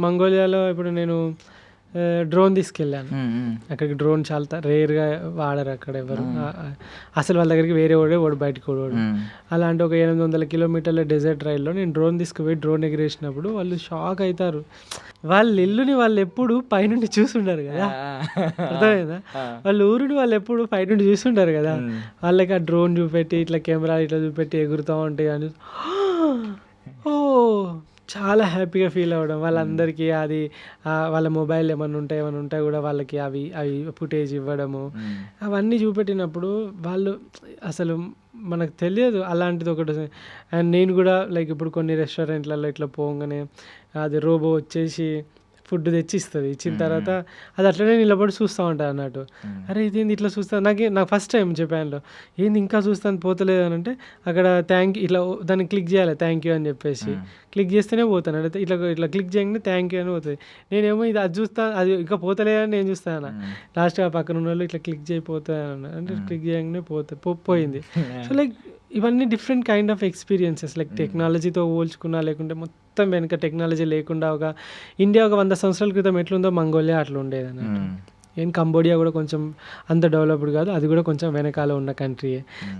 మంగోలియాలో ఇప్పుడు నేను డ్రోన్ తీసుకెళ్ళాను. అక్కడికి డ్రోన్ చాలా రేర్గా వాడరు అక్కడ ఎవరు. అసలు వాళ్ళ దగ్గరికి వేరే వాడు బయటకు వాడు. అలాంటి ఒక 800 కిలోమీటర్ల డెజర్ట్ రైల్లో నేను డ్రోన్ తీసుకుపోయి డ్రోన్ ఎగిరేసినప్పుడు వాళ్ళు షాక్ అవుతారు. వాళ్ళ ఇల్లుని వాళ్ళు ఎప్పుడు పైనుండి చూసుంటారు కదా, అర్థమైందా? వాళ్ళ ఊరిని వాళ్ళు ఎప్పుడు పైనుండి చూసుంటారు కదా, వాళ్ళకి ఆ డ్రోన్ చూపెట్టి ఇట్లా కెమెరా ఇట్లా చూపెట్టి ఎగురుతూ ఉంటాయి అని ఓ చాలా హ్యాపీగా ఫీల్ అవ్వడం. వాళ్ళందరికీ అది వాళ్ళ మొబైల్ ఏమైనా ఉంటే కూడా వాళ్ళకి అవి ఫుటేజ్ ఇవ్వడము, అవన్నీ చూపెట్టినప్పుడు వాళ్ళు అసలు మనకు తెలియదు అలాంటిది ఒకటి. అండ్ నేను కూడా లైక్ ఇప్పుడు కొన్ని రెస్టారెంట్లలో ఇట్లా పోగానే అది రోబో వచ్చేసి ఫుడ్ తెచ్చి ఇస్తుంది. ఇచ్చిన తర్వాత అది అట్లనే నిలబడి చూస్తూ ఉంటుంది అన్నట్టు. అరే ఇదేంది ఇట్లా చూస్తా, నాకు ఫస్ట్ టైం జపాన్లో ఏంది ఇంకా చూస్తాను పోతలేదు అని అంటే అక్కడ థ్యాంక్ యూ ఇట్లా దాన్ని క్లిక్ చేయాలి, థ్యాంక్ యూ అని చెప్పేసి క్లిక్ చేస్తేనే పోతాను. అంటే ఇట్లా క్లిక్ చేయగానే థ్యాంక్ యూ అని పోతుంది. నేనేమో అది చూస్తాను, అది ఇంకా పోతలేదని నేను చూస్తాను. లాస్ట్గా పక్కన ఉన్న వాళ్ళు ఇట్లా క్లిక్ చేయపోతాను అంటే క్లిక్ చేయగానే పోయింది. సో లైక్ ఇవన్నీ different kind of experiences. Like టెక్నాలజీతో పోల్చుకున్నా లేకుంటే మొత్తం వెనక టెక్నాలజీ లేకుండా ఇండియా ఒక 100 సంవత్సరాల క్రితం ఎట్లుందో మంగోలియా అట్లా ఉండేది అన్నట్టు. కంబోడియా కూడా కొంచెం అంత డెవలప్డ్ కాదు, అది కూడా కొంచెం వెనకాల ఉన్న కంట్రీయే.